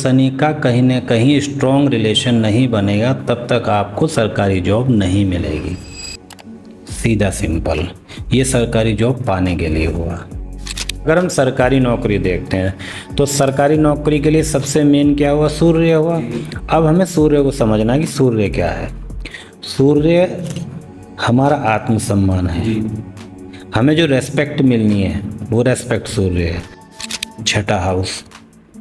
शनि का कहीं न कहीं स्ट्रॉन्ग रिलेशन नहीं बनेगा तब तक आपको सरकारी जॉब नहीं मिलेगी। सीधा सिंपल, ये सरकारी जॉब पाने के लिए हुआ। अगर हम सरकारी नौकरी देखते हैं तो सरकारी नौकरी के लिए सबसे मेन क्या हुआ? सूर्य हुआ। अब हमें सूर्य को समझना कि सूर्य क्या है। सूर्य हमारा आत्मसम्मान है, हमें जो रेस्पेक्ट मिलनी है वो रेस्पेक्ट सूर्य है। छठा हाउस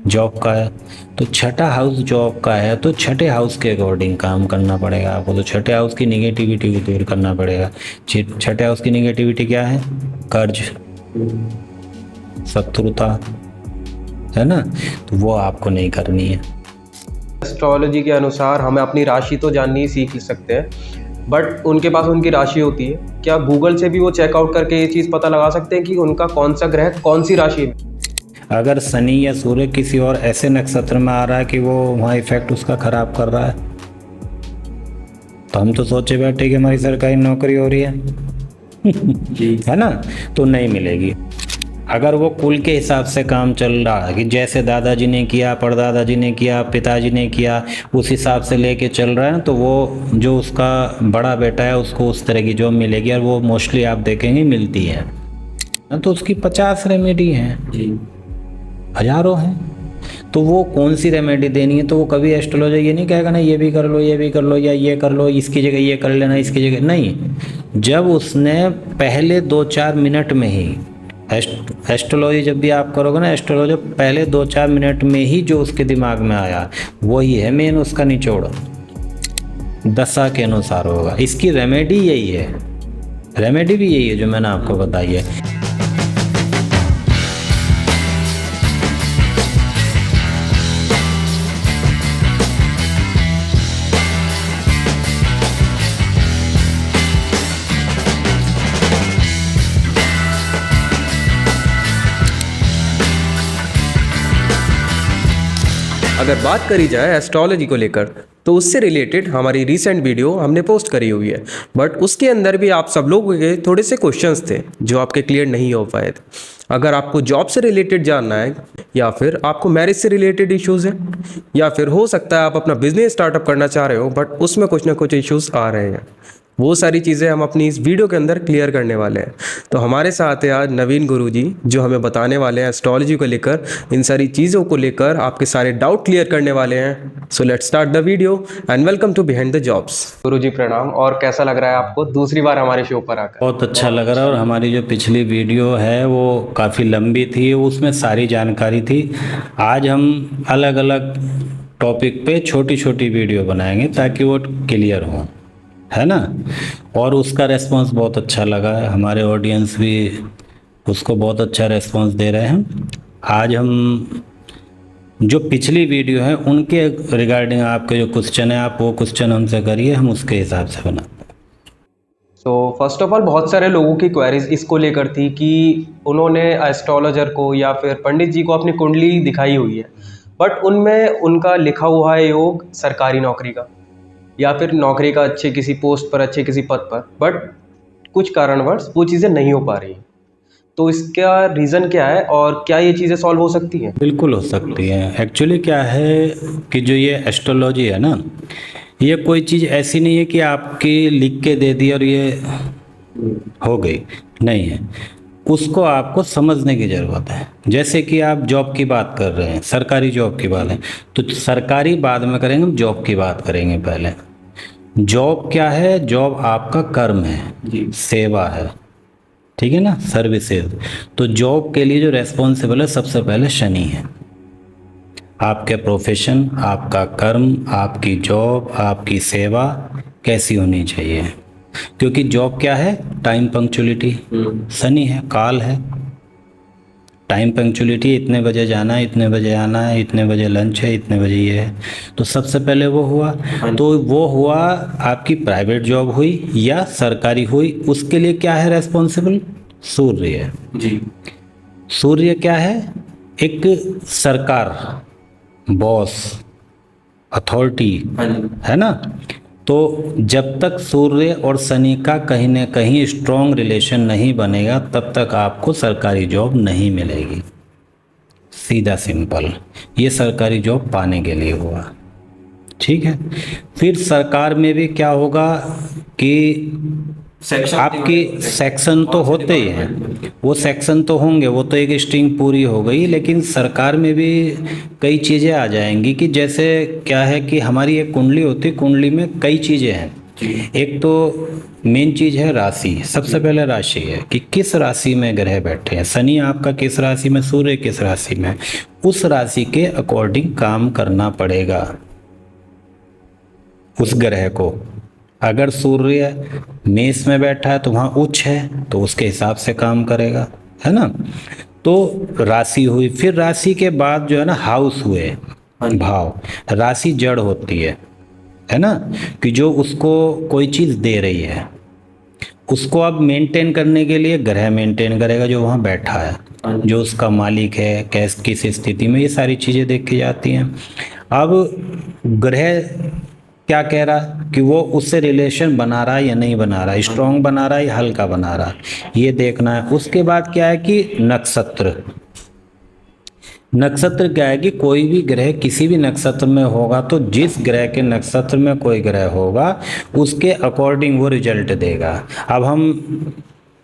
जॉब का है, तो छठा हाउस जॉब का है तो छठे हाउस के अकॉर्डिंग काम करना पड़ेगा आपको। तो छठे हाउस की निगेटिविटी को दूर करना पड़ेगा। छठे हाउस की निगेटिविटी क्या है? कर्ज, शत्रुता, है ना, तो वो आपको नहीं करनी है। एस्ट्रोलॉजी के अनुसार हमें अपनी राशि तो जाननी ही सीख सकते हैं, बट उनके पास उनकी राशि होती है। क्या गूगल से भी वो चेकआउट करके ये चीज़ पता लगा सकते हैं कि उनका कौन सा ग्रह कौन सी राशि में? अगर शनि या सूर्य किसी और ऐसे नक्षत्र में आ रहा है कि वो वहाँ इफेक्ट उसका खराब कर रहा है, तो हम तो सोचे बैठे कि हमारी सरकारी नौकरी हो रही है है ना, तो नहीं मिलेगी। अगर वो कुल के हिसाब से काम चल रहा है कि जैसे दादाजी ने किया, परदादाजी ने किया, पिताजी ने किया, उस हिसाब से लेके चल रहा है, तो वो जो उसका बड़ा बेटा है उसको उस तरह की जॉब मिलेगी। और वो मोस्टली आप देखेंगे मिलती है। तो उसकी 50 रेमेडी हैं, हजारों हैं, तो वो कौन सी रेमेडी देनी है? तो वो कभी एस्ट्रोलॉजर ये नहीं कहेगा ना ये भी कर लो, ये भी कर लो, या ये कर लो, इसकी जगह ये कर लेना, इसकी जगह नहीं। जब उसने पहले 2-4 मिनट में ही एस्ट्रोलॉजी जब भी आप करोगे ना, एस्ट्रोलॉजी पहले 2-4 मिनट में ही जो उसके दिमाग में आया वही है मेन उसका निचोड़। दशा के अनुसार होगा। इसकी रेमेडी यही है, रेमेडी भी यही है जो मैंने आपको बताई है। अगर बात करी जाए एस्ट्रोलॉजी को लेकर तो उससे रिलेटेड हमारी रीसेंट वीडियो हमने पोस्ट करी हुई है, बट उसके अंदर भी आप सब लोगों के थोड़े से क्वेश्चंस थे जो आपके क्लियर नहीं हो पाए थे। अगर आपको जॉब से रिलेटेड जानना है, या फिर आपको मैरिज से रिलेटेड इश्यूज़ हैं, या फिर हो सकता है आप अपना बिजनेस स्टार्टअप करना चाह रहे हो बट उसमें कुछ ना कुछ इश्यूज़ आ रहे हैं, वो सारी चीज़ें हम अपनी इस वीडियो के अंदर क्लियर करने वाले हैं। तो हमारे साथ है आज नवीन गुरुजी जो हमें बताने वाले हैं एस्ट्रोलॉजी को लेकर, इन सारी चीज़ों को लेकर आपके सारे डाउट क्लियर करने वाले हैं। So let's start the video and welcome to behind the jobs. गुरुजी प्रणाम, और कैसा लग रहा है आपको दूसरी बार हमारे शो पर आकर? बहुत अच्छा लग रहा है। और हमारी जो पिछली वीडियो है वो काफ़ी लंबी थी, उसमें सारी जानकारी थी। आज हम अलग अलग टॉपिक पे छोटी छोटी वीडियो बनाएंगे ताकि वो क्लियर हो, है ना। और उसका रेस्पॉन्स बहुत अच्छा लगा है, हमारे ऑडियंस भी उसको बहुत अच्छा रेस्पॉन्स दे रहे हैं। आज हम जो पिछली वीडियो है उनके रिगार्डिंग आपके जो क्वेश्चन है आप वो क्वेश्चन हमसे करिए, हम उसके हिसाब से बनाते हैं। तो फर्स्ट ऑफ ऑल बहुत सारे लोगों की क्वेरीज इसको लेकर थी कि उन्होंने एस्ट्रोलॉजर को या फिर पंडित जी को अपनी कुंडली दिखाई हुई है, बट उनमें उनका लिखा हुआ है योग सरकारी नौकरी का या फिर नौकरी का अच्छे किसी पोस्ट पर, अच्छे किसी पद पर, बट कुछ कारणवश वो चीज़ें नहीं हो पा रही। तो इसका रीज़न क्या है और क्या ये चीज़ें सॉल्व हो सकती हैं? बिल्कुल हो सकती हैं। एक्चुअली क्या है कि जो ये एस्ट्रोलॉजी है ना, ये कोई चीज़ ऐसी नहीं है कि आपकी लिख के दे दी और ये हो गई, नहीं है। उसको आपको समझने की ज़रूरत है। जैसे कि आप जॉब की बात कर रहे हैं, सरकारी जॉब की बात है, तो सरकारी बाद में करेंगे, हम जॉब की बात करेंगे पहले। जॉब क्या है? जॉब आपका कर्म है, सेवा है, ठीक है ना, सर्विसेज। तो जॉब के लिए जो रेस्पॉन्सिबल है सबसे पहले शनि है। आपके प्रोफेशन, आपका कर्म, आपकी जॉब, आपकी सेवा कैसी होनी चाहिए, क्योंकि जॉब क्या है? टाइम पंक्चुअलिटी, शनि है, काल है। टाइम पंक्चुअलिटी, इतने बजे जाना है, इतने बजे आना है, इतने बजे लंच है, इतने बजे ये है। तो सबसे पहले वो हुआ। तो वो हुआ, आपकी प्राइवेट जॉब हुई या सरकारी हुई, उसके लिए क्या है रेस्पॉन्सिबल? सूर्य है जी। सूर्य क्या है? एक सरकार, बॉस, अथॉरिटी, है ना। तो जब तक सूर्य और शनि का कहीं न कहीं स्ट्रॉन्ग रिलेशन नहीं बनेगा तब तक आपको सरकारी जॉब नहीं मिलेगी। सीधा सिंपल, ये सरकारी जॉब पाने के लिए हुआ। ठीक है, फिर सरकार में भी क्या होगा कि आपकी सेक्शन तो होते ही हैं, वो सेक्शन तो होंगे, वो तो एक स्ट्रिंग पूरी हो गई, लेकिन सरकार में भी कई चीज़ें आ जाएंगी कि जैसे क्या है कि हमारी एक कुंडली होती है, कुंडली में कई चीज़ें हैं। एक तो मेन चीज़ है राशि, सबसे पहले राशि है कि किस राशि में ग्रह बैठे हैं। शनि आपका किस राशि में, सूर्य किस राशि में, उस राशि के अकॉर्डिंग काम करना पड़ेगा उस ग्रह को। अगर सूर्य मेष में बैठा है तो वहाँ उच्च है, तो उसके हिसाब से काम करेगा, है ना। तो राशि हुई, फिर राशि के बाद जो है ना हाउस हुए, भाव। राशि जड़ होती है ना, कि जो उसको कोई चीज़ दे रही है, उसको अब मेंटेन करने के लिए ग्रह मेंटेन करेगा जो वहाँ बैठा है, जो उसका मालिक है, कैस किस स्थिति में, ये सारी चीज़ें देखी जाती हैं। अब ग्रह क्या कह रहा है कि वो उससे रिलेशन बना रहा है या नहीं बना रहा है, स्ट्रॉन्ग बना रहा है या हल्का बना रहा है, ये देखना है। उसके बाद क्या है कि नक्षत्र, नक्षत्र क्या है कि कोई भी ग्रह किसी भी नक्षत्र में होगा तो जिस ग्रह के नक्षत्र में कोई ग्रह होगा उसके अकॉर्डिंग वो रिजल्ट देगा। अब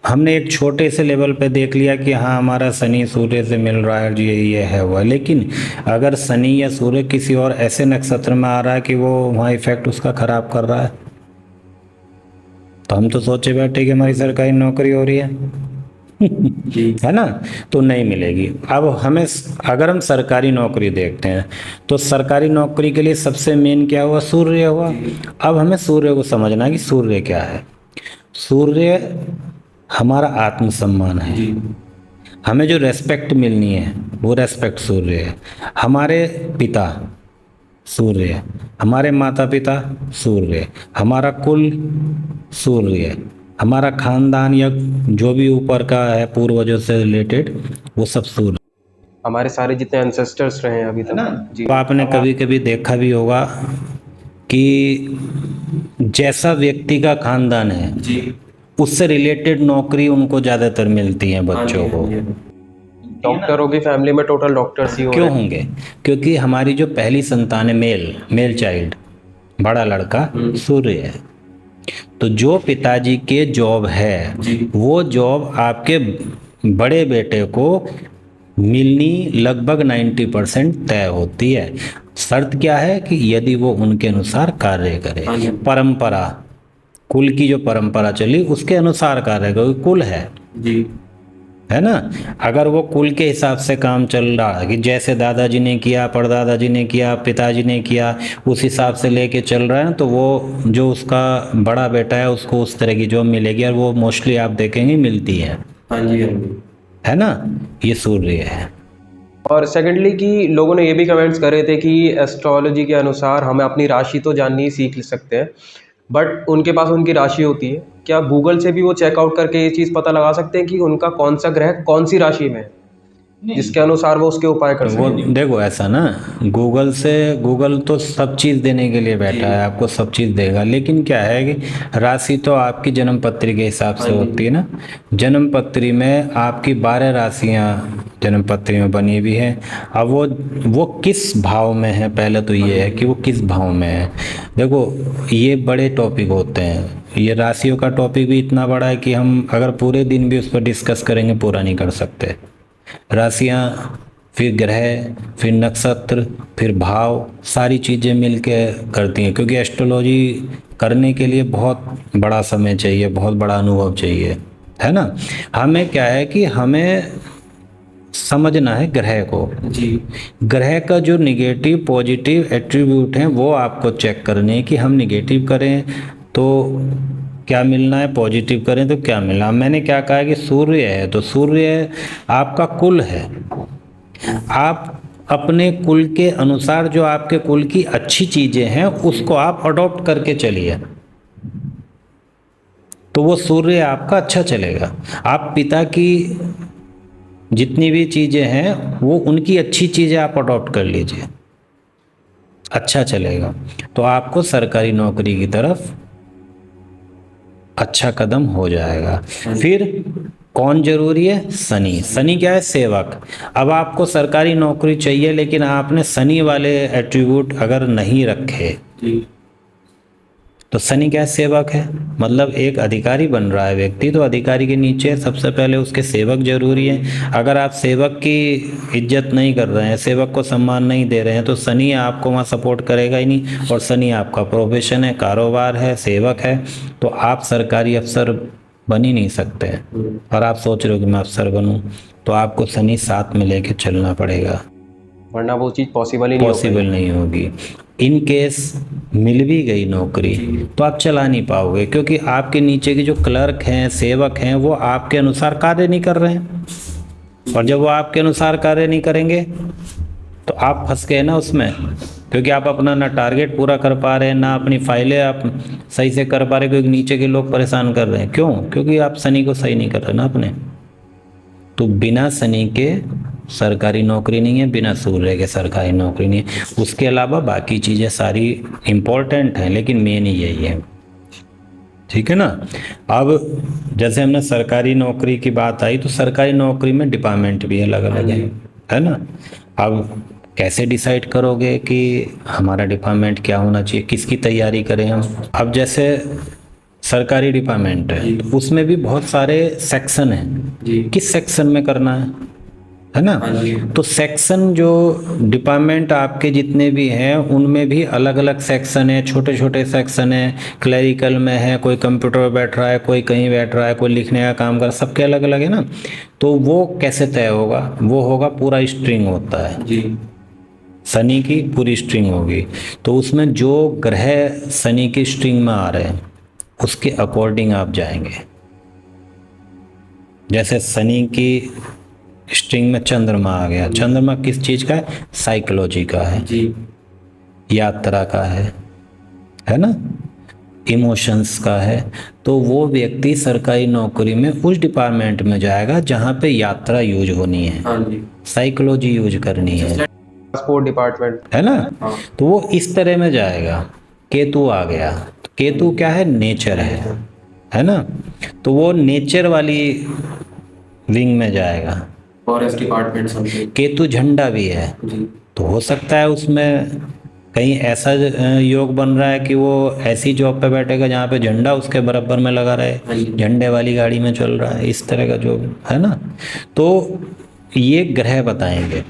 हमने एक छोटे से लेवल पे देख लिया कि हाँ हमारा शनि सूर्य से मिल रहा है, ये है हुआ, लेकिन अगर शनि या सूर्य किसी और ऐसे नक्षत्र में आ रहा है कि वो वहाँ इफेक्ट उसका खराब कर रहा है, तो हम तो सोचे बैठे कि हमारी सरकारी नौकरी हो रही है है ना, तो नहीं मिलेगी। अब हमें अगर हम सरकारी नौकरी देखते हैं तो सरकारी नौकरी के लिए सबसे मेन क्या हुआ, सूर्य हुआ। अब हमें सूर्य को समझना है कि सूर्य क्या है। सूर्य हमारा आत्मसम्मान है, हमें जो रेस्पेक्ट मिलनी है वो रेस्पेक्ट सूर्य है। हमारे पिता सूर्य, हमारे माता पिता सूर्य, हमारा कुल सूर्य, हमारा खानदान या जो भी ऊपर का है पूर्वजों से रिलेटेड वो सब सूर्य। हमारे सारे जितने एंसेस्टर्स रहे हैं अभी तक जी। तो आपने कभी कभी देखा भी होगा कि जैसा व्यक्ति का खानदान है जी, उससे रिलेटेड नौकरी उनको ज़्यादातर मिलती है बच्चों को। डॉक्टरों की फैमिली में टोटल डॉक्टर्स ही क्यों होंगे, क्योंकि हमारी जो पहली संतान है मेल चाइल्ड, बड़ा लड़का सूर्य है। तो जो पिताजी के जॉब है वो जॉब आपके बड़े बेटे को मिलनी लगभग 90% तय होती है। शर्त क्या है कि यदि वो उनके अनुसार कार्य करे, परंपरा, कुल की जो परंपरा चली उसके अनुसार कार्य करे, कुल है जी, है ना। अगर वो कुल के हिसाब से काम चल रहा है कि जैसे दादाजी ने किया, परदादाजी ने किया, पिताजी ने किया, उस हिसाब से लेके चल रहा है, तो वो जो उसका बड़ा बेटा है उसको उस तरह की जॉब मिलेगी, और वो मोस्टली आप देखेंगे मिलती है। हाँ जी, है ना, ये सूर्य है। और सेकेंडली कि लोगों ने ये भी कमेंट्स करे थे कि एस्ट्रोलॉजी के अनुसार हमें अपनी राशि तो जाननी सीख सकते हैं, बट उनके पास उनकी राशि होती है, क्या गूगल से भी वो चेकआउट करके ये चीज़ पता लगा सकते हैं कि उनका कौन सा ग्रह कौन सी राशि में है, जिसके अनुसार वो उसके उपाय कर वो देखो ऐसा ना, गूगल तो सब चीज़ देने के लिए बैठा है, आपको सब चीज़ देगा, लेकिन क्या है कि राशि तो आपकी जन्म पत्री के हिसाब से होती है ना। जन्म पत्री में आपकी 12 राशियाँ जन्म पत्री में बनी हुई है। अब वो किस भाव में है, पहले तो ये है कि वो किस भाव में है। देखो ये बड़े टॉपिक होते हैं, ये राशियों का टॉपिक भी इतना बड़ा है कि हम अगर पूरे दिन भी उस पर डिस्कस करेंगे पूरा नहीं कर सकते। राशियाँ, फिर ग्रह, फिर नक्षत्र, फिर भाव, सारी चीज़ें मिलके करती हैं, क्योंकि एस्ट्रोलॉजी करने के लिए बहुत बड़ा समय चाहिए, बहुत बड़ा अनुभव चाहिए, है ना। हमें क्या है कि हमें समझना है ग्रह को जी, ग्रह का जो निगेटिव पॉजिटिव एट्रीब्यूट हैं वो आपको चेक करने हैं कि हम निगेटिव करें तो क्या मिलना है, पॉजिटिव करें तो क्या मिलना। मैंने क्या कहा कि सूर्य है तो सूर्य आपका कुल है, आप अपने कुल के अनुसार जो आपके कुल की अच्छी चीज़ें हैं उसको आप अडॉप्ट करके चलिए, तो वो सूर्य आपका अच्छा चलेगा। आप पिता की जितनी भी चीज़ें हैं वो उनकी अच्छी चीज़ें आप अडॉप्ट कर लीजिए, अच्छा चलेगा, तो आपको सरकारी नौकरी की तरफ अच्छा कदम हो जाएगा। फिर कौन जरूरी है? शनि। शनि क्या है? सेवक। अब आपको सरकारी नौकरी चाहिए लेकिन आपने शनि वाले एट्रीब्यूट अगर नहीं रखे तो शनि क्या है? सेवक है। मतलब एक अधिकारी बन रहा है व्यक्ति तो अधिकारी के नीचे सबसे पहले उसके सेवक जरूरी है। अगर आप सेवक की इज्जत नहीं कर रहे हैं, सेवक को सम्मान नहीं दे रहे हैं तो शनि आपको वहाँ सपोर्ट करेगा ही नहीं। और शनि आपका प्रोफेशन है, कारोबार है, सेवक है, तो आप सरकारी अफसर बन ही नहीं सकते। और आप सोच रहे हो कि मैं अफसर बनूं, तो आपको शनि साथ में लेके चलना पड़ेगा, वरना वो चीज़ पॉसिबल ही नहीं हो पॉसिबल नहीं होगी। इन केस मिल भी गई नौकरी तो आप चला नहीं पाओगे, क्योंकि आपके नीचे के जो क्लर्क हैं, सेवक हैं, वो आपके अनुसार कार्य नहीं कर रहे हैं। और जब वो आपके अनुसार कार्य नहीं करेंगे तो आप फंस गए ना उसमें, क्योंकि आप अपना ना टारगेट पूरा कर पा रहे हैं, ना अपनी फाइलें आप सही से कर पा रहे, क्योंकि नीचे के लोग परेशान कर रहे हैं। क्यों? क्योंकि आप शनि को सही नहीं कर रहे ना अपने। तो बिना शनि के सरकारी नौकरी नहीं है, बिना सूर्य के सरकारी नौकरी नहीं है। उसके अलावा बाकी चीज़ें सारी इम्पोर्टेंट हैं, लेकिन मेन ही यही है। ठीक है ना। अब जैसे हमने सरकारी नौकरी की बात आई, तो सरकारी नौकरी में डिपार्टमेंट भी अलग अलग है ना। अब कैसे डिसाइड करोगे कि हमारा डिपार्टमेंट क्या होना चाहिए, किसकी तैयारी करें हम? अब जैसे सरकारी डिपार्टमेंट है तो उसमें भी बहुत सारे सेक्शन हैं, किस सेक्शन में करना है ना। तो सेक्शन जो डिपार्टमेंट आपके जितने भी हैं उनमें भी अलग अलग सेक्शन है, छोटे छोटे सेक्शन है। क्लरिकल में है, कोई कंप्यूटर पर बैठ रहा है, कोई कहीं बैठ रहा है, कोई लिखने का काम कर रहा है, सबके अलग अलग है ना। तो वो कैसे तय होगा? वो होगा पूरा स्ट्रिंग होता है जी, शनि की पूरी स्ट्रिंग होगी। तो उसमें जो ग्रह शनि की स्ट्रिंग में आ रहे हैं उसके अकॉर्डिंग आप जाएंगे। जैसे शनि की स्ट्रिंग में चंद्रमा आ गया, चंद्रमा किस चीज का है? साइकोलॉजी का है जी, यात्रा का है ना, इमोशंस का है। तो वो व्यक्ति सरकारी नौकरी में उस डिपार्टमेंट में जाएगा जहाँ पे यात्रा यूज होनी है, साइकोलॉजी यूज करनी है, ट्रांसपोर्ट डिपार्टमेंट है ना। तो वो इस तरह में जाएगा। केतु आ गया, केतु क्या है? नेचर है ना। तो वो नेचर वाली विंग में जाएगा, फॉरेस्ट डिपार्टमेंट समथिंग। केतु झंडा भी है तो हो सकता है उसमें कहीं ऐसा योग बन रहा है कि वो ऐसी जॉब पे बैठेगा जहाँ पे झंडा उसके बराबर में लगा रहे, झंडे वाली गाड़ी में चल रहा है, इस तरह का जो है ना। तो ये ग्रह बताएंगे।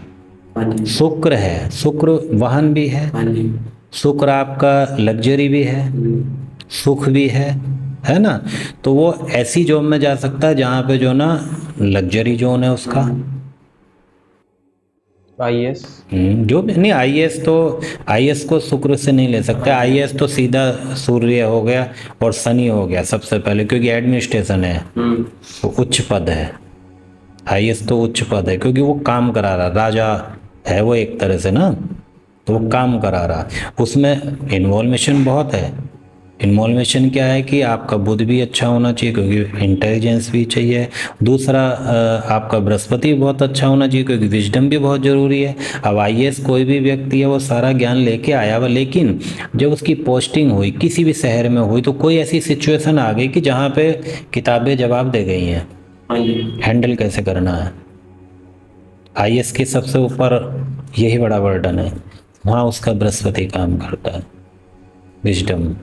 शुक्र है, शुक्र वाहन भी है, शुक्र आपका लग्जरी भी है, सुख भी है ना। तो वो ऐसी जॉब में जा सकता है जहाँ पे जो ना लग्जरी जोन है उसका। आईएएस जो भी नहीं, आईएएस तो आईएएस को शुक्र से नहीं ले सकते। आईएएस तो सीधा सूर्य हो गया और शनि हो गया सबसे पहले, क्योंकि एडमिनिस्ट्रेशन है, वो उच्च पद है। आईएएस तो उच्च पद है क्योंकि वो काम करा रहा, राजा है वो एक तरह से ना, तो वो काम करा रहा। उसमें इन्वॉल्वेशन बहुत है। इन्वॉल्वेशन क्या है कि आपका बुद्ध भी अच्छा होना चाहिए क्योंकि इंटेलिजेंस भी चाहिए। दूसरा आपका बृहस्पति बहुत अच्छा होना चाहिए क्योंकि विजडम भी बहुत ज़रूरी है। अब आईएएस कोई भी व्यक्ति है वो सारा ज्ञान लेके आया हुआ, लेकिन जब उसकी पोस्टिंग हुई किसी भी शहर में हुई तो कोई ऐसी सिचुएशन आ गई कि जहाँ पे किताबें जवाब दे गई हैं, हैंडल कैसे करना है। आईएएस के सबसे ऊपर यही बड़ा बर्डन है, वहाँ उसका बृहस्पति काम करता है, विजडम,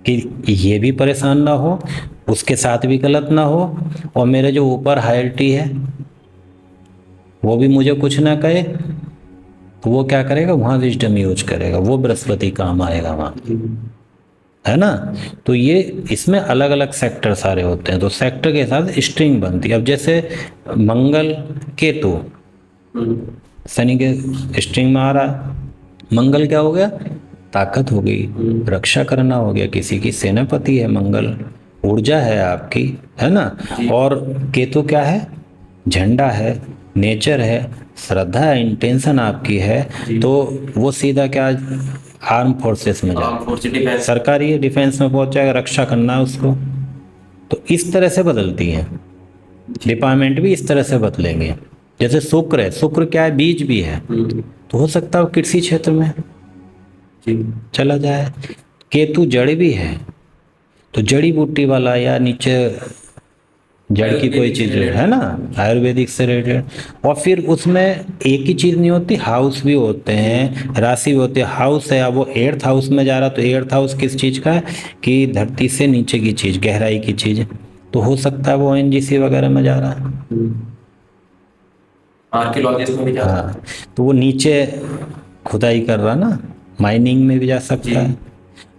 कि ये भी परेशान ना हो, उसके साथ भी गलत ना हो, और मेरे जो ऊपर हायरटी है वो भी मुझे कुछ ना कहे, तो वो क्या करेगा? वहाँ विजडम यूज करेगा, वो बृहस्पति काम आएगा वहाँ, है ना। तो ये इसमें अलग अलग सेक्टर सारे होते हैं, तो सेक्टर के साथ स्ट्रिंग बनती है। अब जैसे मंगल केतु शनि के स्ट्रिंग में आ रहा है, मंगल क्या हो गया? ताकत हो गई, रक्षा करना हो गया, किसी की सेनापति है मंगल, ऊर्जा है आपकी, है ना। और केतु क्या है? झंडा है, नेचर है, श्रद्धा है, इंटेंशन आपकी है, तो वो सीधा क्या आर्म फोर्सेस में जाए, सरकारी डिफेंस में पहुंच जाएगा, रक्षा करना है उसको। तो इस तरह से बदलती है डिपार्टमेंट भी, इस तरह से बदलेंगे। जैसे शुक्र है, शुक्र क्या है? बीज भी है, तो हो सकता है कृषि क्षेत्र में चला जाए। केतु जड़ भी है, तो जड़ी बूटी वाला या नीचे जड़ की कोई चीज है ना, आयुर्वेदिक से रिलेटेड। और फिर उसमें एक ही चीज नहीं होती, हाउस भी होते हैं, राशि भी होती है। हाउस है, अब वो 8th हाउस में जा रहा, तो 8th हाउस किस चीज का है कि धरती से नीचे की चीज, गहराई की चीज, तो हो सकता है वो ONGC वगैरह में जा रहा है। आर्कियोलॉजिस्ट में भी जा सकता है। हाँ, तो वो नीचे खुदाई कर रहा ना, माइनिंग में भी जा सकता है।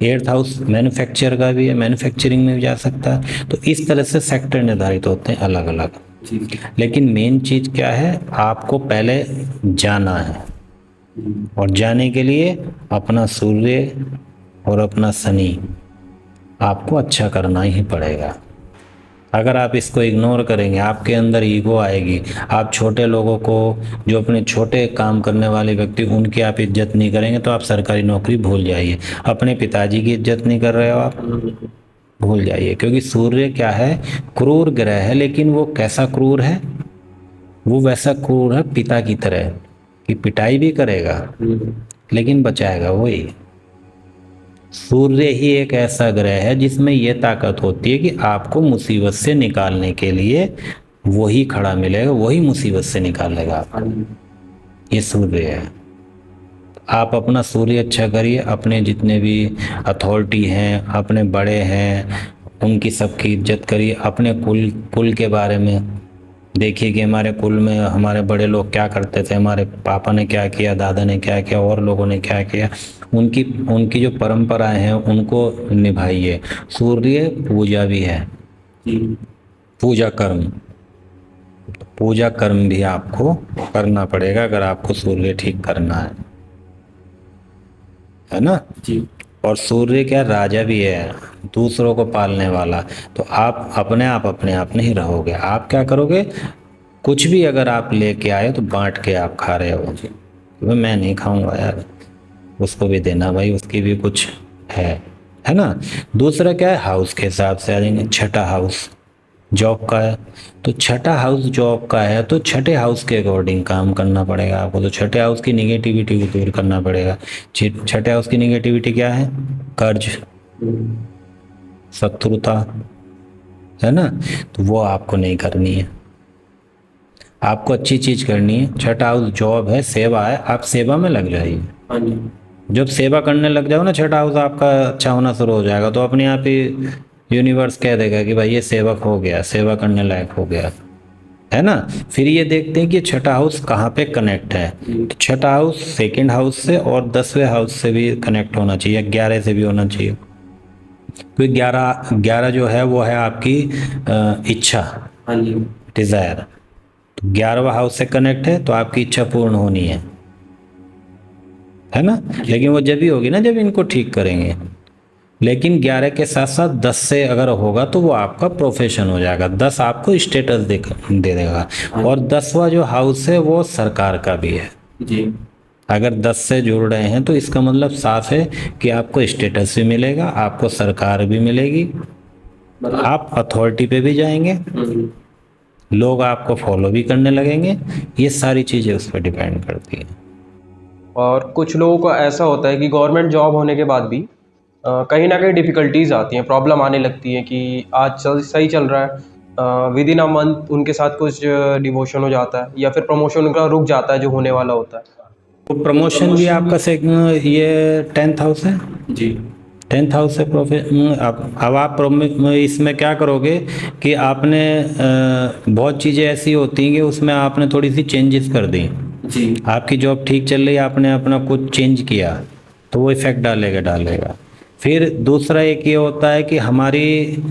8th हाउस मैन्युफैक्चर का भी है, मैन्युफैक्चरिंग में भी जा सकता है। तो इस तरह से सेक्टर निर्धारित होते हैं अलग अलग। जी लेकिन मेन चीज क्या है, आपको पहले जाना है, और जाने के लिए अपना सूर्य और अपना शनि आपको अच्छा करना ही पड़ेगा। अगर आप इसको इग्नोर करेंगे, आपके अंदर ईगो आएगी, आप छोटे लोगों को, जो अपने छोटे काम करने वाले व्यक्ति, उनकी आप इज्जत नहीं करेंगे, तो आप सरकारी नौकरी भूल जाइए। अपने पिताजी की इज्जत नहीं कर रहे हो आप, भूल जाइए। क्योंकि सूर्य क्या है, क्रूर ग्रह है, लेकिन वो कैसा क्रूर है, वो वैसा क्रूर है पिता की तरह, कि पिटाई भी करेगा लेकिन बचाएगा वही। सूर्य ही एक ऐसा ग्रह है जिसमें यह ताकत होती है कि आपको मुसीबत से निकालने के लिए वही खड़ा मिलेगा, वही मुसीबत से निकालेगा आपको। ये सूर्य है। आप अपना सूर्य अच्छा करिए, अपने जितने भी अथॉरिटी हैं, अपने बड़े हैं, उनकी सबकी इज्जत करिए। अपने कुल के बारे में देखिए कि हमारे कुल में हमारे बड़े लोग क्या करते थे, हमारे पापा ने क्या किया, दादा ने क्या किया, और लोगों ने क्या किया। उनकी जो परंपराएं हैं उनको निभाइए। सूर्य पूजा भी है, पूजा कर्म, पूजा कर्म भी आपको करना पड़ेगा अगर आपको सूर्य ठीक करना है ना। जी और सूर्य क्या, राजा भी है, दूसरों को पालने वाला। तो आप अपने आप नहीं रहोगे। आप क्या करोगे, कुछ भी अगर आप लेके आए तो बांट के आप खा रहे हो। भाई मैं नहीं खाऊंगा यार, उसको भी देना भाई, उसकी भी कुछ है ना। दूसरा क्या है, हाउस के हिसाब से आ जाएंगे। छठा हाउस जॉब का है, तो छठा हाउस जॉब का है, तो छठे हाउस के अकॉर्डिंग काम करना पड़ेगा आपको। तो छठे हाउस की निगेटिविटी को दूर करना पड़ेगा। छठे हाउस की निगेटिविटी क्या है, कर्ज, शत्रुता, है ना। तो वो आपको नहीं करनी है, आपको अच्छी चीज करनी है। छठा हाउस जॉब है, सेवा है, आप सेवा में लग जाइए। जब सेवा करने लग जाओ ना, छठा हाउस आपका अच्छा होना शुरू हो जाएगा। तो अपने आप ही यूनिवर्स कह देगा कि भाई ये सेवक हो गया, सेवा करने लायक हो गया, है ना। फिर ये देखते हैं कि छठा हाउस कहाँ पे कनेक्ट है। तो छठा हाउस सेकंड हाउस से और 10वें हाउस से भी कनेक्ट होना चाहिए, 11 से भी होना चाहिए। क्योंकि 11 जो है वो है आपकी इच्छा, डिजायर। तो 11वां हाउस से कनेक्ट है, तो आपकी इच्छा पूर्ण होनी है ना। लेकिन वो जब भी होगी ना जब इनको ठीक करेंगे। लेकिन 11 के साथ साथ 10 से अगर होगा तो वो आपका प्रोफेशन हो जाएगा, 10 आपको स्टेटस दे देगा। और 10वां जो हाउस है वो सरकार का भी है जी। अगर 10 से जुड़ रहे हैं तो इसका मतलब साफ है कि आपको स्टेटस भी मिलेगा, आपको सरकार भी मिलेगी, आप अथॉरिटी पे भी जाएंगे, लोग आपको फॉलो भी करने लगेंगे। ये सारी चीज़ें उस पर डिपेंड करती हैं। और कुछ लोगों का ऐसा होता है कि गवर्नमेंट जॉब होने के बाद भी कहीं ना कहीं डिफ़िकल्टीज आती हैं, प्रॉब्लम आने लगती है कि आज सही चल रहा है, विद इन अ मंथ उनके साथ कुछ डिमोशन हो जाता है या फिर प्रमोशन उनका रुक जाता है जो होने वाला होता है। तो प्रमोशन भी आपका ये 10th हाउस है जी। 10th हाउस से अब आप इसमें क्या करोगे कि आपने बहुत चीज़ें ऐसी होती हैं कि उसमें आपने थोड़ी सी चेंजेस कर दी। जी। आपकी जॉब ठीक चल रही है, आपने अपना कुछ चेंज किया तो वो इफेक्ट डालेगा। फिर दूसरा एक ये होता है कि हमारी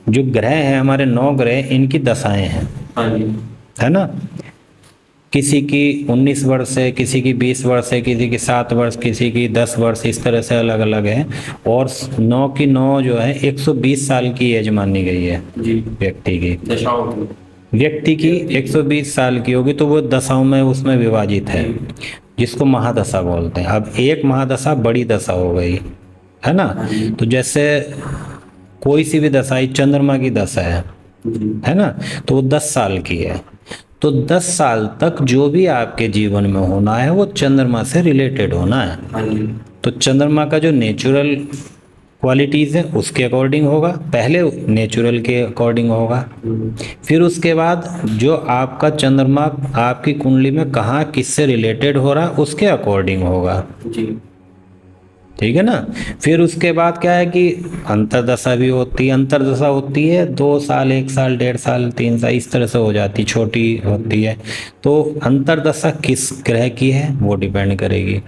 जो ग्रह हैं, हमारे 9 ग्रह, इनकी दशाएं हैं, है ना। किसी की 19 वर्ष है, किसी की 20 वर्ष है, किसी की 7 वर्ष, किसी की 10 वर्ष, इस तरह से अलग अलग है। और 9 की 9 जो है 120 साल की एज मानी गई है जी। व्यक्ति की 120 साल की होगी, तो वो दशाओं में उसमें विभाजित है, जिसको महादशा बोलते हैं। अब एक महादशा बड़ी दशा हो गई, है ना। तो जैसे कोई सी भी दशा, चंद्रमा की दशा है ना, तो वो 10 साल की है। तो 10 साल तक जो भी आपके जीवन में होना है वो चंद्रमा से रिलेटेड होना है। तो चंद्रमा का जो नेचुरल क्वालिटीज़ है उसके अकॉर्डिंग होगा, पहले नेचुरल के अकॉर्डिंग होगा, फिर उसके बाद जो आपका चंद्रमा आपकी कुंडली में कहाँ किससे रिलेटेड हो रहा है उसके अकॉर्डिंग होगा जी। ठीक है ना। फिर उसके बाद क्या है कि अंतर्दशा भी होती है, अंतर्दशा होती है 2 साल 1 साल 1.5 साल 3 साल इस तरह से हो जाती, छोटी होती है। तो अंतर्दशा किस ग्रह की है वो डिपेंड करेगी।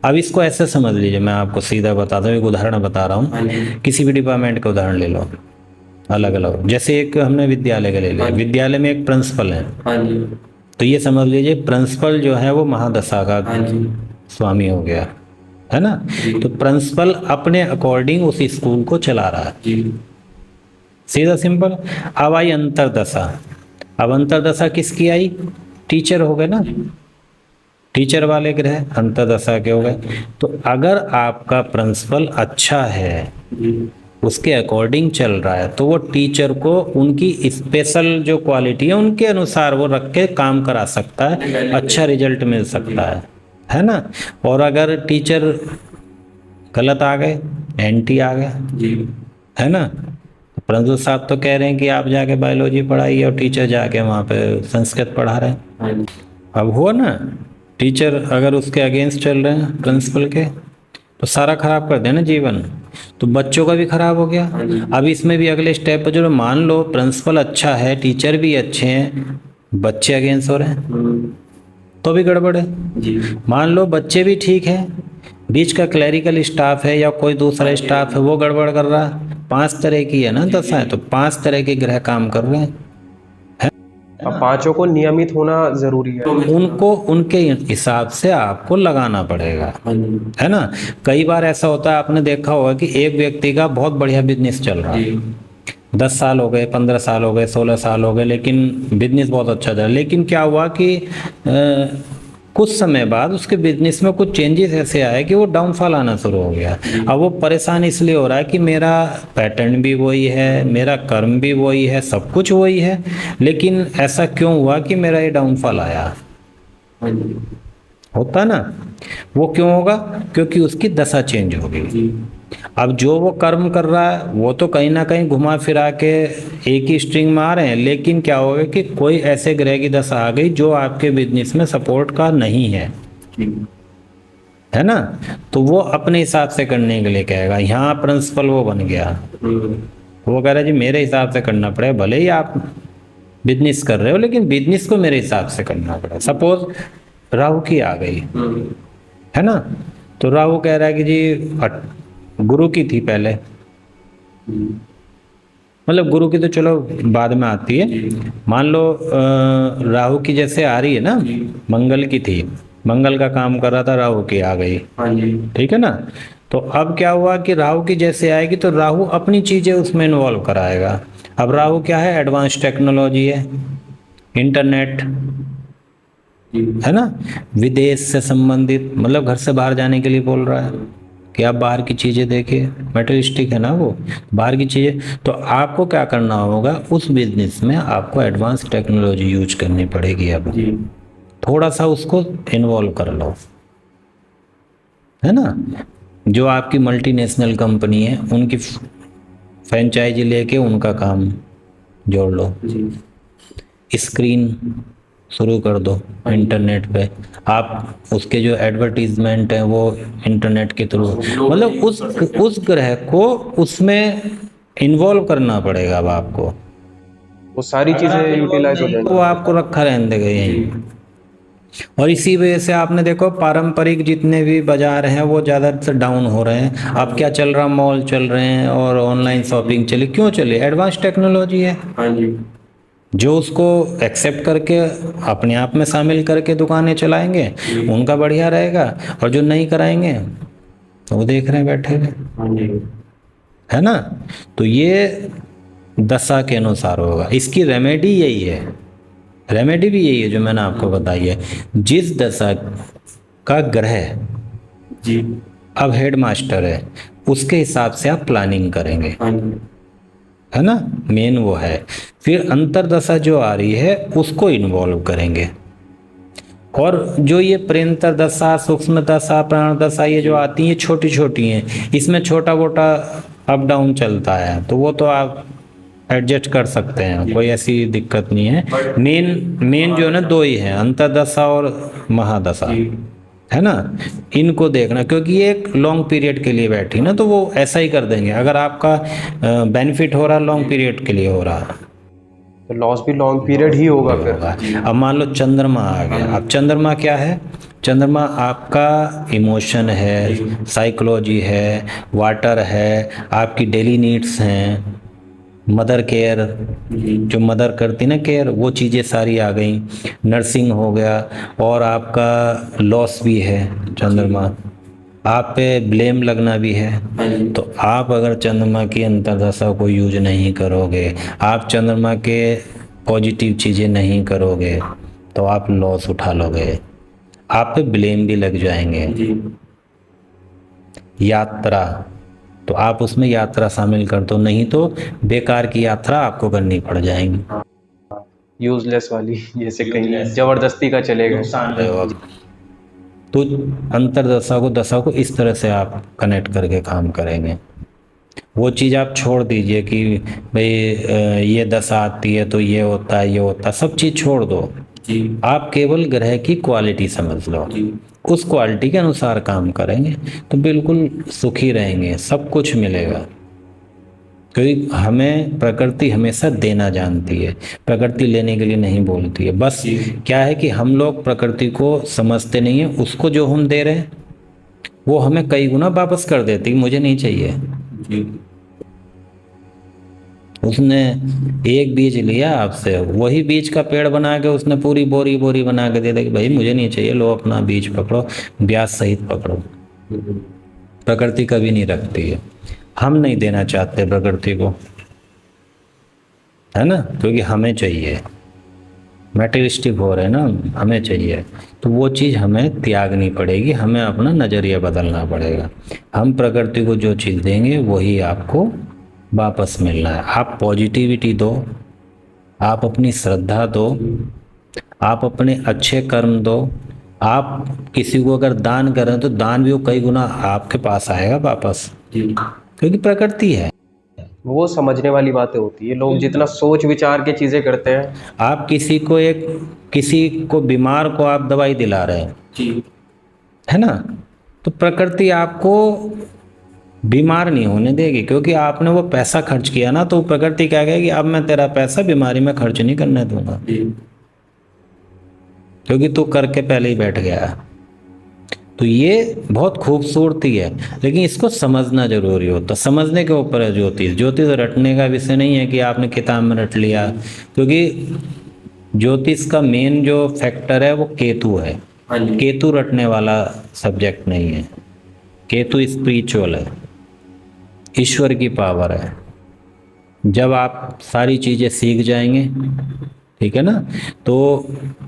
अब इसको ऐसे समझ लीजिए, मैं आपको सीधा बताता हूँ, एक उदाहरण बता रहा हूँ, किसी भी डिपार्टमेंट का उदाहरण ले लो अलग अलग, जैसे एक हमने विद्यालय का ले लिया, विद्यालय में एक प्रिंसिपल है, तो ये समझ लीजिए प्रिंसिपल जो है वो महादशा का स्वामी हो गया है ना। तो प्रिंसिपल अपने अकॉर्डिंग उस स्कूल को चला रहा है, सीधा सिंपल। अब आई अंतरदशा, अब अंतरदशा किसकी आई, टीचर हो गए ना, टीचर वाले ग्रह अंतर्दशा के हो गए। तो अगर आपका प्रिंसिपल अच्छा है उसके अकॉर्डिंग चल रहा है तो वो टीचर को उनकी स्पेशल जो क्वालिटी है उनके अनुसार वो रख के काम करा सकता है, अच्छा रिजल्ट मिल सकता है ना। और अगर टीचर गलत आ गए, एंटी आ गए है ना, प्रिंसिपल साहब तो कह रहे हैं कि आप जाके बायोलॉजी पढ़ाइए और टीचर जाके वहाँ पे संस्कृत पढ़ा रहे हैं। अब हुआ ना, टीचर अगर उसके अगेंस्ट चल रहे हैं प्रिंसिपल के तो सारा खराब कर देना जीवन, तो बच्चों का भी खराब हो गया। अब इसमें भी अगले स्टेप पर जो मान लो प्रिंसिपल अच्छा है, टीचर भी अच्छे हैं, बच्चे अगेंस्ट हो रहे हैं तो भी गड़बड़ है। मान लो बच्चे भी ठीक है, बीच का क्लरिकल स्टाफ है या कोई दूसरा स्टाफ है वो गड़बड़ कर रहा है, 5 तरह की है ना दशाएं, तो 5 तरह के ग्रह काम कर रहे हैं। अब पांचों को नियमित होना जरूरी है, उनको उनके हिसाब से आपको लगाना पड़ेगा है ना। कई बार ऐसा होता है, आपने देखा होगा कि एक व्यक्ति का बहुत बढ़िया बिजनेस चल रहा है, 10 साल हो गए, 15 साल हो गए, 16 साल हो गए, लेकिन बिजनेस बहुत अच्छा चल रहा है। लेकिन क्या हुआ कि कुछ समय बाद उसके बिजनेस में कुछ चेंजेस ऐसे आए कि वो डाउनफॉल आना शुरू हो गया। अब वो परेशान इसलिए हो रहा है कि मेरा पैटर्न भी वही है, मेरा कर्म भी वही है, सब कुछ वही है, लेकिन ऐसा क्यों हुआ कि मेरा ये डाउनफॉल आया। होता ना, वो क्यों होगा, क्योंकि उसकी दशा चेंज हो गई। अब जो वो कर्म कर रहा है वो तो कहीं ना कहीं घुमा फिरा के एक ही स्ट्रिंग में आ रहे हैं, लेकिन क्या होगा कि कोई ऐसे ग्रह की दशा आ गई जो आपके बिजनेस में सपोर्ट का नहीं है ना, तो वो अपने हिसाब से करने के लिए कहेगा। यहाँ प्रिंसिपल वो बन गया, वो कह रहा है जी मेरे हिसाब से करना पड़ेगा, भले ही आप बिजनेस कर रहे हो लेकिन बिजनेस को मेरे हिसाब से करना पड़ेगा। सपोज राहु की आ गई है ना, तो राहु कह रहा है कि जी गुरु की थी पहले, मतलब गुरु की तो चलो बाद में आती है, मान लो राहु की जैसे आ रही है ना, मंगल की थी, मंगल का काम कर रहा था, राहु की आ गई, ठीक है ना। तो अब क्या हुआ कि राहु की जैसे आएगी तो राहु अपनी चीजें उसमें इन्वॉल्व कराएगा। अब राहु क्या है, एडवांस टेक्नोलॉजी है, इंटरनेट है ना, विदेश से संबंधित, मतलब घर से बाहर जाने के लिए बोल रहा है कि आप बाहर की चीज़ें देखिए, मेटलिस्टिक है ना वो, बाहर की चीज़ें। तो आपको क्या करना होगा, उस बिजनेस में आपको एडवांस टेक्नोलॉजी यूज करनी पड़ेगी। अब थोड़ा सा उसको इन्वॉल्व कर लो, है ना। जो आपकी मल्टीनेशनल कंपनी है उनकी फ्रेंचाइजी लेके उनका काम जोड़ लो, स्क्रीन शुरू कर दो इंटरनेट पे, आप उसके जो एडवर्टीजमेंट है वो इंटरनेट के थ्रू, मतलब उस ग्रह को उसमें इन्वॉल्व करना पड़ेगा। अब आपको वो सारी चीजें यूटिलाइज हो जाएंगी, वो आपको रखा रहने देगा यहीं। और इसी वजह से आपने देखो पारंपरिक जितने भी बाजार हैं वो ज़्यादातर डाउन हो रहे हैं। अब क्या चल रहा, मॉल चल रहे हैं और ऑनलाइन शॉपिंग चली, क्यों चली, एडवांस टेक्नोलॉजी है। जो उसको एक्सेप्ट करके अपने आप में शामिल करके दुकानें चलाएंगे उनका बढ़िया रहेगा, और जो नहीं कराएंगे तो वो देख रहे हैं बैठे हुए, है ना। तो ये दशा के अनुसार होगा। इसकी रेमेडी यही है, रेमेडी भी यही है जो मैंने आपको बताई है। जिस दशा का ग्रह अब हेड मास्टर है उसके हिसाब से आप प्लानिंग करेंगे, है ना, मेन वो है। फिर अंतरदशा जो आ रही है उसको इन्वॉल्व करेंगे। और जो ये प्रेंतर दशा, सूक्ष्म दशा, प्राण दशा, ये जो आती हैं छोटी छोटी हैं, इसमें छोटा मोटा अप डाउन चलता है, तो वो तो आप एडजस्ट कर सकते हैं, कोई ऐसी दिक्कत नहीं है। मेन जो है ना दो ही है, अंतर्दशा और महादशा, है ना। इनको देखना, क्योंकि ये एक लॉन्ग पीरियड के लिए बैठी ना, तो वो ऐसा ही कर देंगे। अगर आपका बेनिफिट हो रहा है, लॉन्ग पीरियड के लिए हो रहा है, तो लॉस भी लॉन्ग पीरियड ही होगा फिर। होगा। अब मान लो चंद्रमा आ गया। अब चंद्रमा क्या है? चंद्रमा आपका इमोशन है, साइकोलॉजी है, वाटर है, आपकी डेली नीड्स हैं, मदर केयर, जो मदर करती ना केयर, वो चीज़ें सारी आ गई, नर्सिंग हो गया, और आपका लॉस भी है चंद्रमा, आप पे ब्लेम लगना भी है। तो आप अगर चंद्रमा की अंतर्दशा को यूज नहीं करोगे, आप चंद्रमा के पॉजिटिव चीज़ें नहीं करोगे, तो आप लॉस उठा लोगे, आप पे ब्लेम भी लग जाएंगे। यात्रा, तो आप उसमें यात्रा शामिल कर दो, नहीं तो बेकार की यात्रा आपको करनी पड़ जाएंगी। यूजलेस वाली, जैसे कहीं जबरदस्ती का चलेगा। तो अंतर्दशा को, दशा को इस तरह से आप कनेक्ट करके काम करेंगे। वो चीज़ आप छोड़ दीजिए कि भाई ये दशा आती है तो ये होता है, ये होता है, सब चीज़ छोड़ दो। आप केवल ग्रह की क्वालिटी समझ लो, उस क्वालिटी के अनुसार काम करेंगे तो बिल्कुल सुखी रहेंगे, सब कुछ मिलेगा। क्योंकि हमें प्रकृति हमेशा देना जानती है, प्रकृति लेने के लिए नहीं बोलती है। बस क्या है कि हम लोग प्रकृति को समझते नहीं है, उसको जो हम दे रहे हैं वो हमें कई गुना वापस कर देती, मुझे नहीं चाहिए। उसने एक बीज लिया आपसे, वही बीज का पेड़ बना के उसने पूरी बोरी बोरी बना के दे दी कि भाई मुझे नहीं चाहिए, लो अपना बीज पकड़ो, ब्याज सहित पकड़ो। प्रकृति कभी नहीं रखती है, हम नहीं देना चाहते प्रकृति को, है ना, क्योंकि हमें चाहिए, मैटेरियलिस्टिक हो रहे हैं ना, हमें चाहिए, तो वो चीज़ हमें त्यागनी पड़ेगी, हमें अपना नज़रिया बदलना पड़ेगा। हम प्रकृति को जो चीज़ देंगे वही आपको वापस मिलना है। आप पॉजिटिविटी दो, आप अपनी श्रद्धा दो, आप अपने अच्छे कर्म दो। आप किसी को अगर दान करें तो दान भी वो कई गुना आपके पास आएगा वापस, क्योंकि प्रकृति है। वो समझने वाली बातें होती है, लोग जितना सोच विचार के चीज़ें करते हैं। आप किसी को बीमार को आप दवाई दिला रहे हैं, है ना, तो प्रकृति आपको बीमार नहीं होने देगी, क्योंकि आपने वो पैसा खर्च किया ना, तो प्रकृति क्या कहेगी, अब मैं तेरा पैसा बीमारी में खर्च नहीं करने दूंगा, क्योंकि तू करके पहले ही बैठ गया। तो ये बहुत खूबसूरती है, लेकिन इसको समझना जरूरी होता, समझने के ऊपर है ज्योतिष। ज्योतिष रटने का विषय नहीं है कि आपने किताब में रट लिया, क्योंकि ज्योतिष का मेन जो फैक्टर है वो केतु है। केतु रटने वाला सब्जेक्ट नहीं है, केतु स्पिरिचुअल है, ईश्वर की पावर है। जब आप सारी चीज़ें सीख जाएंगे, ठीक है ना, तो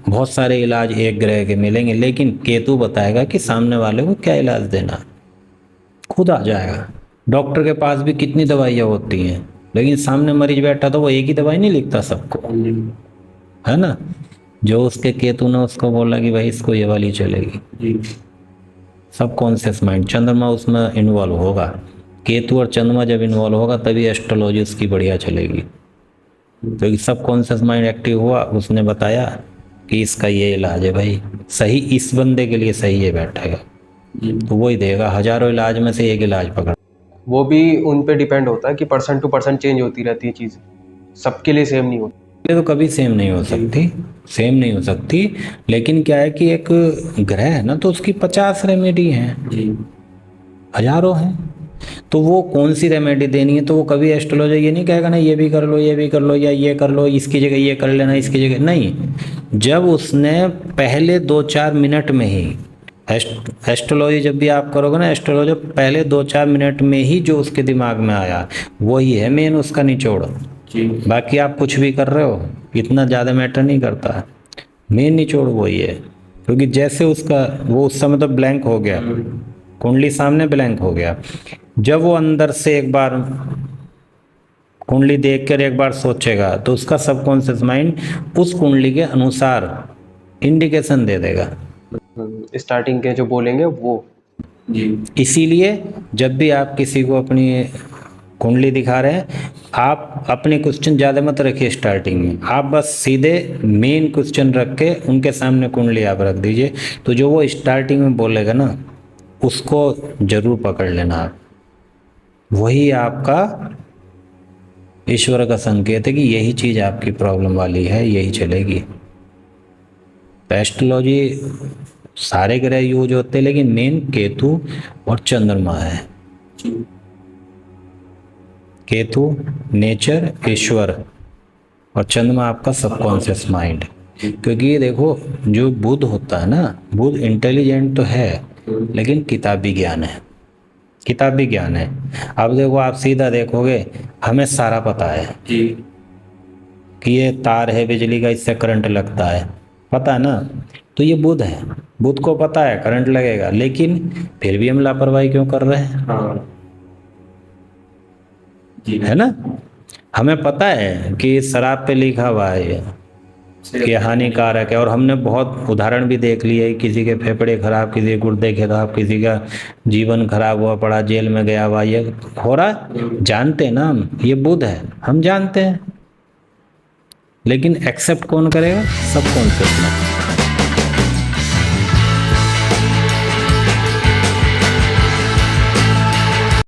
बहुत सारे इलाज एक ग्रह के मिलेंगे, लेकिन केतु बताएगा कि सामने वाले को क्या इलाज देना, खुद आ जाएगा। डॉक्टर के पास भी कितनी दवाइयाँ होती हैं, लेकिन सामने मरीज बैठा तो वो एक ही दवाई नहीं लिखता सबको, है ना। जो उसके केतु ने उसको बोला कि भाई इसको ये वाली चलेगी, सब कॉन्शियस माइंड, चंद्रमा उसमें इन्वॉल्व होगा। केतु और चंद्रमा जब इन्वॉल्व होगा तभी एस्ट्रोलॉजी उसकी बढ़िया चलेगी, क्योंकि सब कॉन्शियस माइंड एक्टिव हुआ, उसने बताया कि इसका ये इलाज है भाई, सही इस बंदे के लिए सही है बैठेगा, तो वही देगा। हजारों इलाज में से एक इलाज पकड़, वो भी उन पे डिपेंड होता है कि पर्सन टू पर्सन चेंज होती रहती है चीज़, सबके लिए सेम नहीं होती। ये तो कभी सेम नहीं हो सकती, सेम नहीं हो सकती। लेकिन क्या है कि एक ग्रह है ना, तो उसकी 50 रेमेडी हैं, हजारों हैं, तो वो कौन सी रेमेडी देनी है, तो वो कभी एस्ट्रोलॉजर ये नहीं कहेगा ना ये भी कर लो, ये भी कर लो, या ये कर लो, इसकी जगह ये कर लेना, इसकी जगह नहीं। जब उसने पहले 2-4 मिनट में ही, एस्ट्रोलॉजी जब भी आप करोगे ना, एस्ट्रोलॉजर पहले 2-4 मिनट में ही जो उसके दिमाग में आया वही है मेन उसका निचोड़। बाकी आप कुछ भी कर रहे हो इतना ज़्यादा मैटर नहीं करता, मेन निचोड़ वही है। क्योंकि जैसे उसका वो उस समय तो ब्लैंक हो गया, कुंडली सामने ब्लैंक हो गया, जब वो अंदर से एक बार कुंडली देखकर एक बार सोचेगा तो उसका सबकॉन्शियस माइंड उस कुंडली के अनुसार इंडिकेशन दे देगा। स्टार्टिंग के जो बोलेंगे वो। इसीलिए जब भी आप किसी को अपनी कुंडली दिखा रहे हैं, आप अपने क्वेश्चन ज़्यादा मत रखिए स्टार्टिंग में, आप बस सीधे मेन क्वेश्चन रख के उनके सामने कुंडली आप रख दीजिए, तो जो वो स्टार्टिंग में बोलेगा ना उसको जरूर पकड़ लेना आप। वही आपका ईश्वर का संकेत है कि यही चीज़ आपकी प्रॉब्लम वाली है, यही चलेगी। एस्ट्रोलॉजी सारे ग्रह यूज होते हैं, लेकिन मेन केतु और चंद्रमा है। केतु नेचर, ईश्वर, और चंद्रमा आपका सबकॉन्शियस माइंड। क्योंकि ये देखो जो बुध होता है ना, बुध इंटेलिजेंट तो है लेकिन किताबी ज्ञान है, किताबी ज्ञान है। अब देखो आप सीधा देखोगे हमें सारा पता है कि ये तार है बिजली का, इससे करंट लगता है, पता है ना। तो ये बुध है, बुध को पता है करंट लगेगा, लेकिन फिर भी हम लापरवाही क्यों कर रहे हैं? है ना। हमें पता है कि शराब पे लिखा हुआ है ये कि हानिकारक है, और हमने बहुत उदाहरण भी देख लिए, किसी के फेफड़े खराब, किसी के गुर्दे खराब, किसी का जीवन खराब हुआ पड़ा, जेल में गया हुआ, ये हो रहा, जानते हैं ना हम, ये बुध है, हम जानते हैं, लेकिन एक्सेप्ट कौन करेगा? सबकॉन्शियस में।